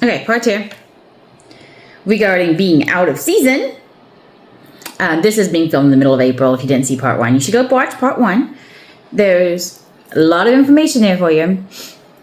Okay, part 2. Regarding being out of season. This is being filmed in the middle of April. If you didn't see part 1, you should go watch part 1. There's a lot of information there for you.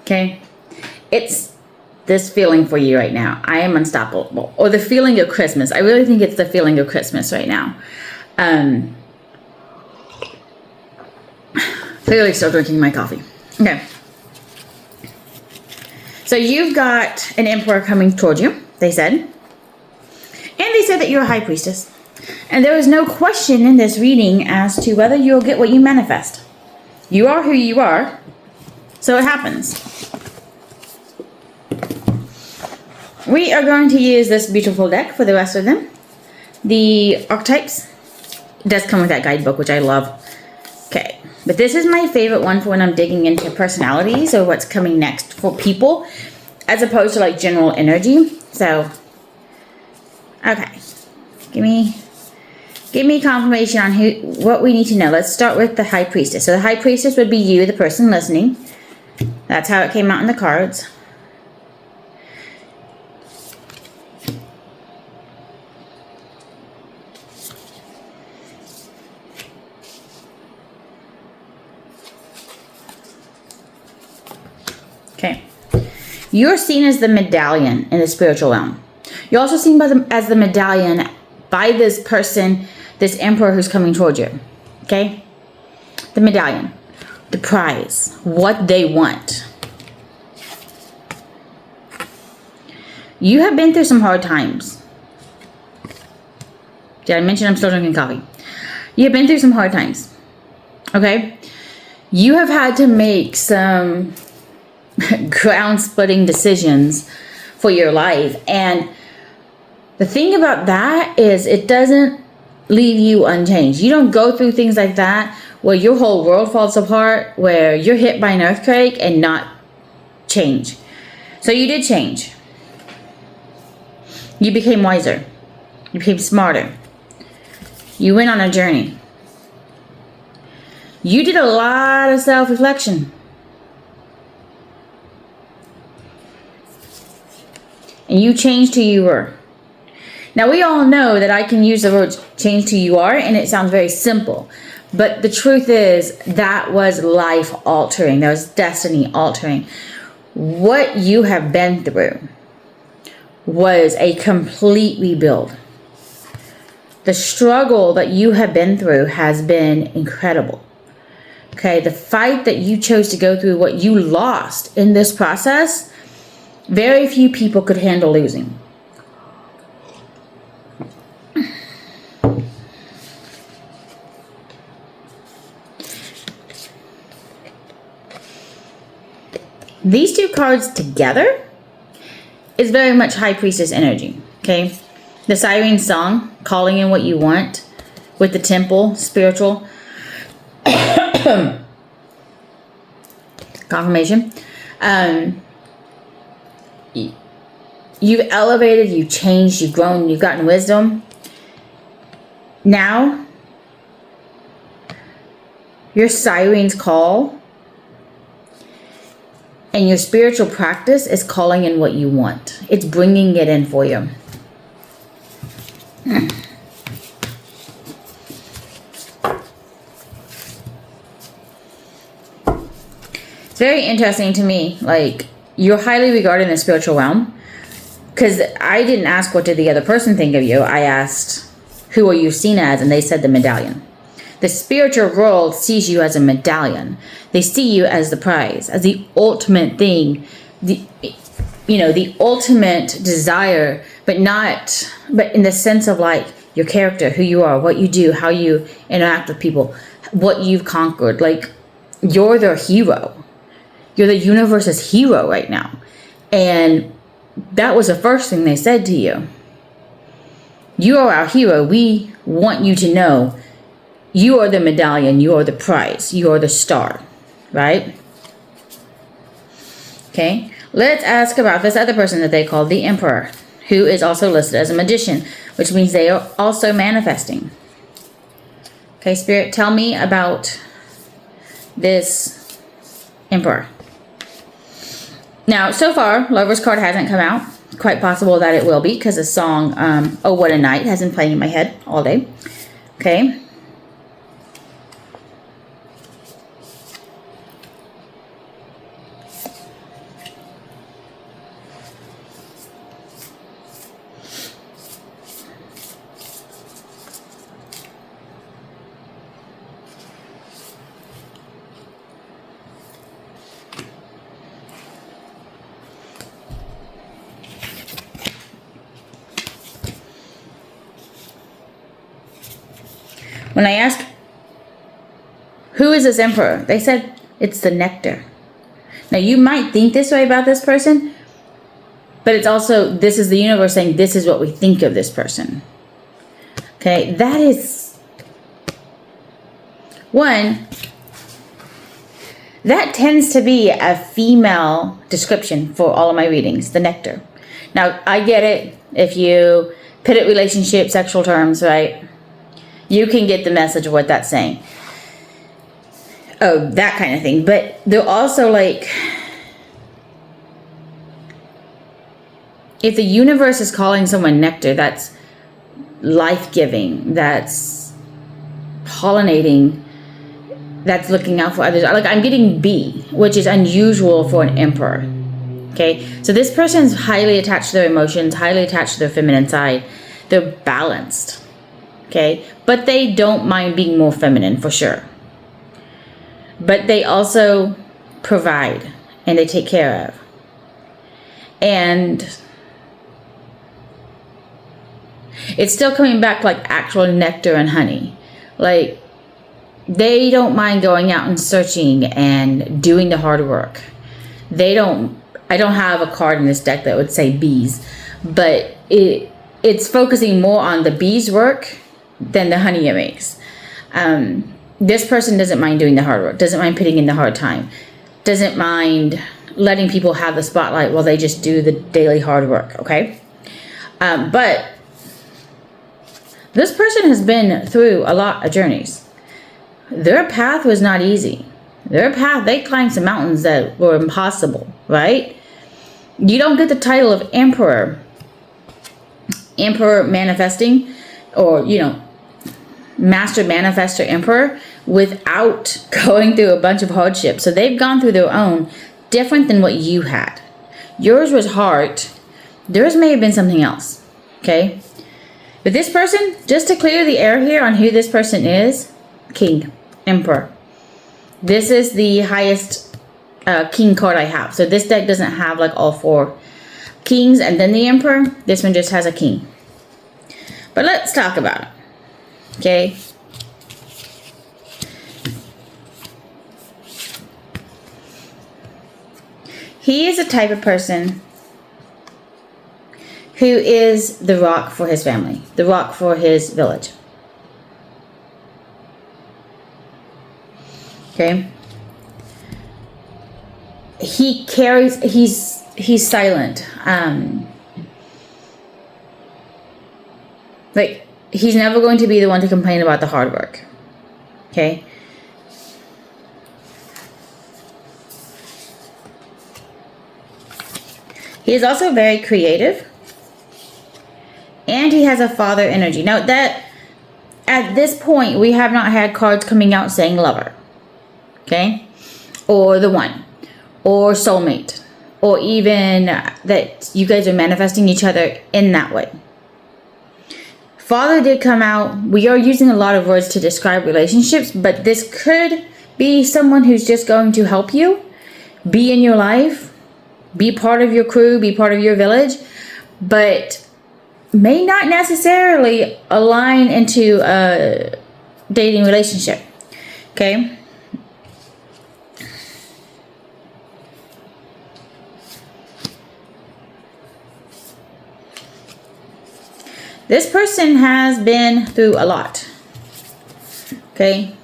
Okay? It's this feeling for you right now. I am unstoppable. Or the feeling of Christmas. I really think it's the feeling of Christmas right now. Clearly still drinking my coffee. Okay. So you've got an emperor coming towards you, they said. And they said that you're a high priestess. And there is no question in this reading as to whether you'll get what you manifest. You are who you are, so it happens. We are going to use this beautiful deck for the rest of them. The archetypes does come with that guidebook, which I love. Okay, but this is my favorite one for when I'm digging into personalities or what's coming next for people, as opposed to like general energy. So, okay, give me confirmation on what we need to know. Let's start with the High Priestess. So the High Priestess would be you, the person listening. That's how it came out in the cards. Okay. You're seen as the medallion in the spiritual realm. You're also seen as the medallion by this person, this emperor who's coming towards you. Okay? The medallion. The prize. What they want. You have been through some hard times. Did I mention I'm still drinking coffee? You have been through some hard times. Okay? You have had to make some ground-splitting decisions for your life. And the thing about that is it doesn't leave you unchanged. You don't go through things like that where your whole world falls apart, where you're hit by an earthquake and not change. So you did change. You became wiser. You became smarter. You went on a journey. You did a lot of self-reflection. And you changed who you were. Now, we all know that I can use the word change who you are, and it sounds very simple. But the truth is, that was life altering. That was destiny altering. What you have been through was a complete rebuild. The struggle that you have been through has been incredible. Okay, the fight that you chose to go through, what you lost in this process, very few people could handle losing. These two cards together is very much High Priestess energy, okay? The Siren song, calling in what you want, with the temple, spiritual. Confirmation. You've elevated, you've changed, you've grown, you've gotten wisdom. Now, your siren's call and your spiritual practice is calling in what you want. It's bringing it in for you. It's very interesting to me, like, you're highly regarded in the spiritual realm. Because I didn't ask what did the other person think of you. I asked, who are you seen as? And they said the medallion. The spiritual world sees you as a medallion. They see you as the prize, as the ultimate thing, the ultimate desire, but in the sense of like your character, who you are, what you do, how you interact with people, what you've conquered. Like, you're their hero. You're the universe's hero right now. And that was the first thing they said to you. You are our hero. We want you to know you are the medallion. You are the prize. You are the star. Right? Okay. Let's ask about this other person that they called the Emperor, who is also listed as a magician, which means they are also manifesting. Okay, Spirit, tell me about this Emperor. Now, so far, Lover's card hasn't come out. quite possible that it will be, because the song, Oh What a Night, has been playing in my head all day. Okay. When I asked, who is this emperor? They said, it's the nectar. Now, you might think this way about this person, but it's also, this is the universe saying, this is what we think of this person. Okay, that is, one, that tends to be a female description for all of my readings, the nectar. Now, I get it. If you put it relationship, sexual terms, right? You can get the message of what that's saying. Oh, that kind of thing. But they're also like, if the universe is calling someone nectar, that's life-giving, that's pollinating, that's looking out for others. Like, I'm getting bee, which is unusual for an emperor. Okay? So this person is highly attached to their emotions, highly attached to their feminine side. They're balanced. Okay? But they don't mind being more feminine, for sure. But they also provide and they take care of. And it's still coming back like actual nectar and honey. Like, they don't mind going out and searching and doing the hard work. I don't have a card in this deck that would say bees, but it's focusing more on the bees' work than the honey it makes. This person doesn't mind doing the hard work, doesn't mind putting in the hard time, doesn't mind letting people have the spotlight while they just do the daily hard work, okay? But this person has been through a lot of journeys. Their path was not easy. Their path, they climbed some mountains that were impossible, right? You don't get the title of emperor manifesting, or, master manifestor emperor, without going through a bunch of hardships. So they've gone through their own, different than what you had. Yours was hard. Theirs may have been something else. Okay? But this person, just to clear the air here on who this person is, king, emperor. This is the highest king card I have. So this deck doesn't have like all four kings and then the emperor. This one just has a king. But let's talk about it. Okay? He is a type of person who is the rock for his family, the rock for his village. Okay? He carries, he's silent. Like, he's never going to be the one to complain about the hard work. Okay? He is also very creative. And he has a father energy. Now, that, at this point, we have not had cards coming out saying lover. Okay? Or the one. Or soulmate. Or even that you guys are manifesting each other in that way. Father did come out. We are using a lot of words to describe relationships, but this could be someone who's just going to help you, be in your life, be part of your crew, be part of your village, but may not necessarily align into a dating relationship. Okay? This person has been through a lot. Okay?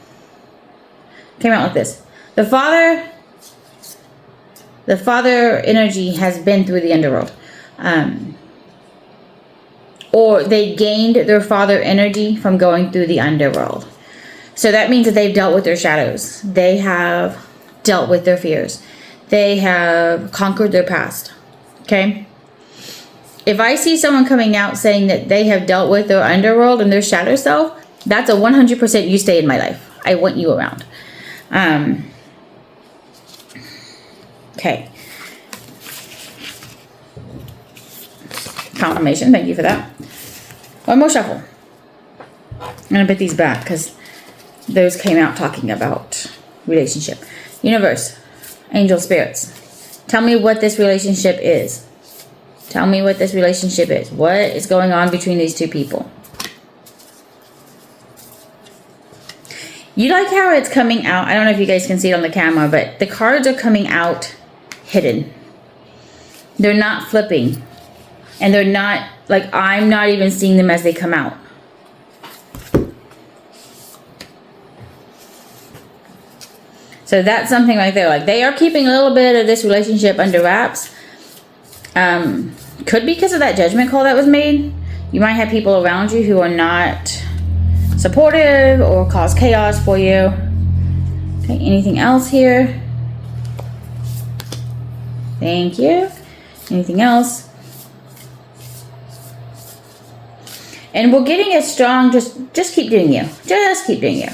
Came out like this. The father energy has been through the underworld. Or they gained their father energy from going through the underworld. So that means that they've dealt with their shadows. They have dealt with their fears. They have conquered their past. Okay? If I see someone coming out saying that they have dealt with their underworld and their shadow self, that's a 100% you stay in my life. I want you around. Okay. Confirmation. Thank you for that. One more shuffle. I'm going to put these back because those came out talking about relationship. Universe. Angel spirits. Tell me what this relationship is. Tell me what this relationship is. What is going on between these two people? You like how it's coming out. I don't know if you guys can see it on the camera, but the cards are coming out hidden. They're not flipping. And they're not, like, I'm not even seeing them as they come out. So that's something right there. Like, they are keeping a little bit of this relationship under wraps. Could be because of that judgment call that was made. You might have people around you who are not supportive or cause chaos for you. Okay, anything else here? Thank you. Anything else? And we're getting it strong. Just keep doing you. Just keep doing you.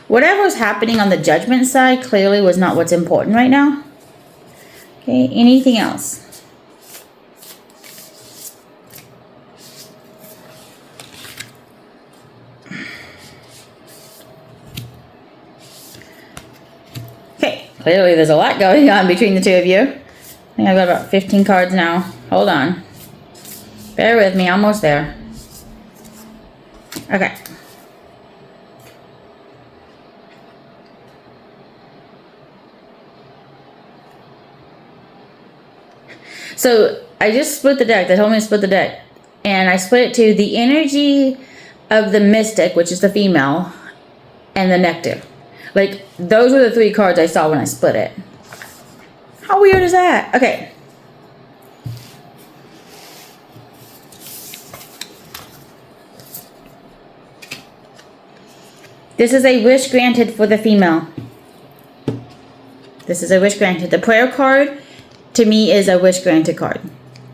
Whatever was happening on the judgment side clearly was not what's important right now. Okay, anything else? Okay, clearly there's a lot going on between the two of you. I think I've got about 15 cards now. Hold on. Bear with me, almost there. Okay. So I just split the deck. They told me to split the deck. And I split it to the energy of the mystic, which is the female, and the nectar. Like, those were the three cards I saw when I split it. How weird is that? Okay. This is a wish granted for the female. This is a wish granted. The prayer card, to me, is a wish granted card.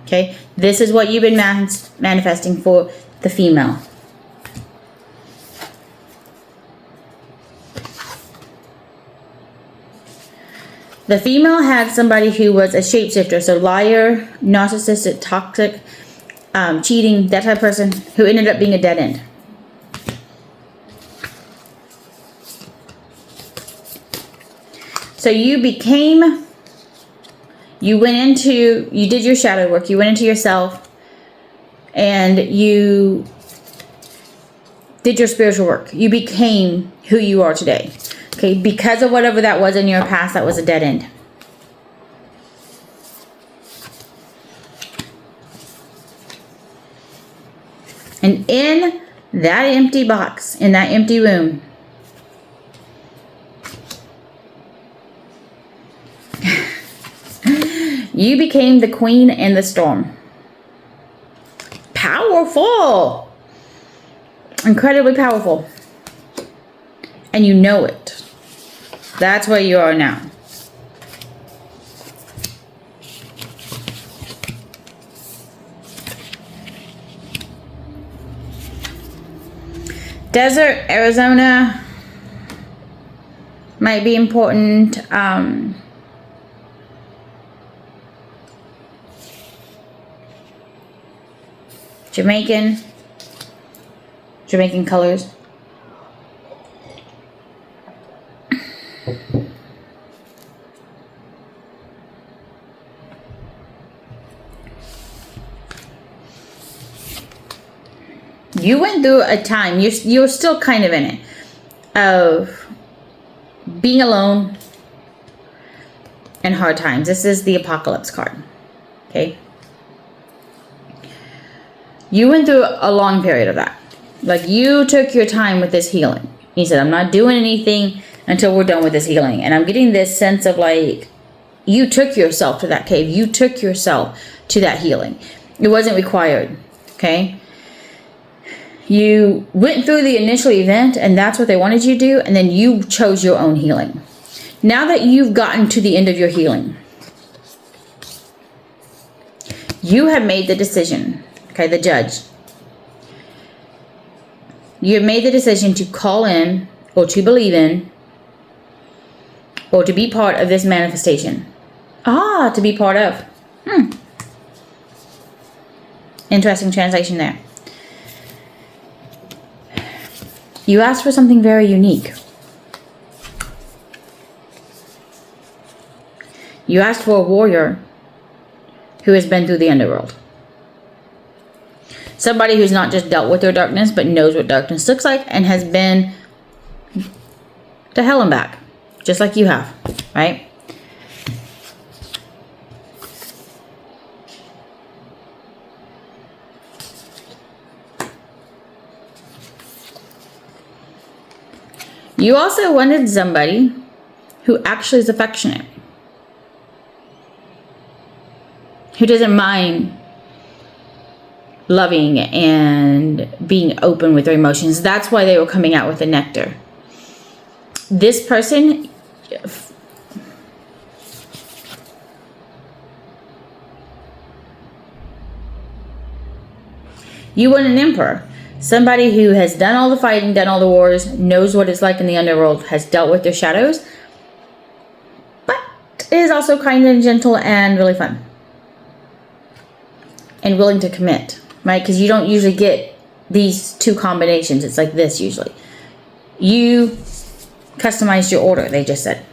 Okay? This is what you've been manifesting for the female. The female had somebody who was a shapeshifter, so liar, narcissistic, toxic, cheating, that type of person who ended up being a dead end. So you did your shadow work, you went into yourself, and you did your spiritual work. You became who you are today. Okay, because of whatever that was in your past, that was a dead end. And in that empty box, in that empty room, you became the queen in the storm. Powerful. Incredibly powerful. And you know it. That's where you are now. Desert, Arizona might be important. Jamaican colors. You went through a time, you're still kind of in it, of being alone and hard times. This is the apocalypse card. Okay? You went through a long period of that. Like, you took your time with this healing. You said, I'm not doing anything until we're done with this healing. And I'm getting this sense of, like, you took yourself to that cave. You took yourself to that healing. It wasn't required. Okay? You went through the initial event, and that's what they wanted you to do, and then you chose your own healing. Now that you've gotten to the end of your healing, You have made the decision, okay, the judge. You have made the decision to call in or to believe in or to be part of this manifestation. To be part of. Interesting translation there. You asked for something very unique. You asked for a warrior who has been through the underworld. Somebody who's not just dealt with their darkness, but knows what darkness looks like and has been to hell and back, just like you have, right? You also wanted somebody who actually is affectionate, who doesn't mind loving and being open with their emotions. That's why they were coming out with the nectar. This person, you want an emperor. Somebody who has done all the fighting, done all the wars, knows what it's like in the underworld, has dealt with their shadows, but is also kind and gentle and really fun. And willing to commit, right? Because you don't usually get these two combinations. It's like this usually. You customized your order, they just said.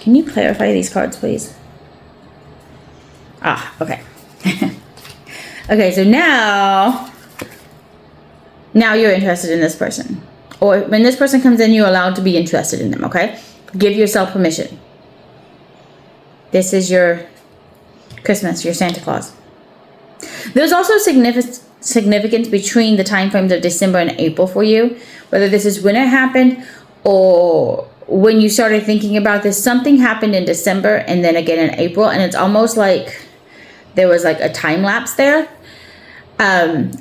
Can you clarify these cards, please? Okay. Okay, so now you're interested in this person. Or when this person comes in, you're allowed to be interested in them, okay? Give yourself permission. This is your Christmas, your Santa Claus. There's also significance between the time frames of December and April for you. Whether this is when it happened or when you started thinking about this. Something happened in December and then again in April. And it's almost like there was like a time lapse there.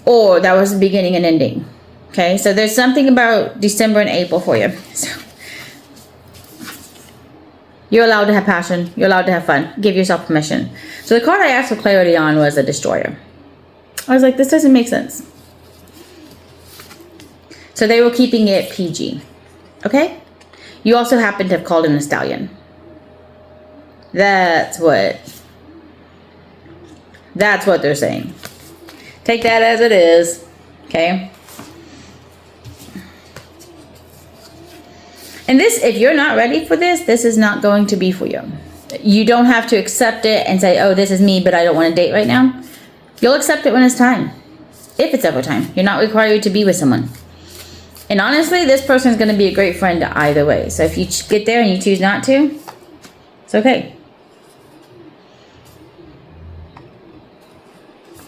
Or that was the beginning and ending. Okay, so there's something about December and April for you. So you're allowed to have passion. You're allowed to have fun. Give yourself permission. So the card I asked for clarity on was the Destroyer. I was like, this doesn't make sense. So they were keeping it PG. Okay? You also happen to have called in a Stallion. That's what they're saying. Take that as it is. Okay? And this, if you're not ready for this, this is not going to be for you. You don't have to accept it and say, oh, this is me, but I don't want to date right now. You'll accept it when it's time. If it's ever time. You're not required to be with someone. And honestly, this person is going to be a great friend either way. So if you get there and you choose not to, it's okay.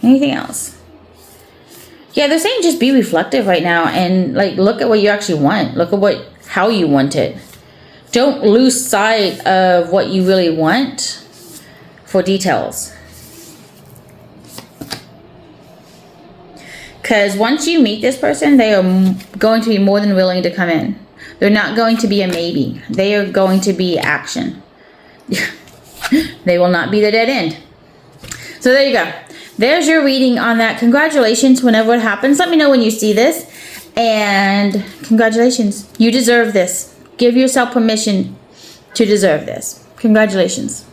Anything else? Yeah, they're saying just be reflective right now and like look at what you actually want. Look at how you want it. Don't lose sight of what you really want for details. Because once you meet this person, they are going to be more than willing to come in. They're not going to be a maybe. They are going to be action. They will not be the dead end. So there you go. There's your reading on that. Congratulations whenever it happens. Let me know when you see this. And congratulations. You deserve this. Give yourself permission to deserve this. Congratulations.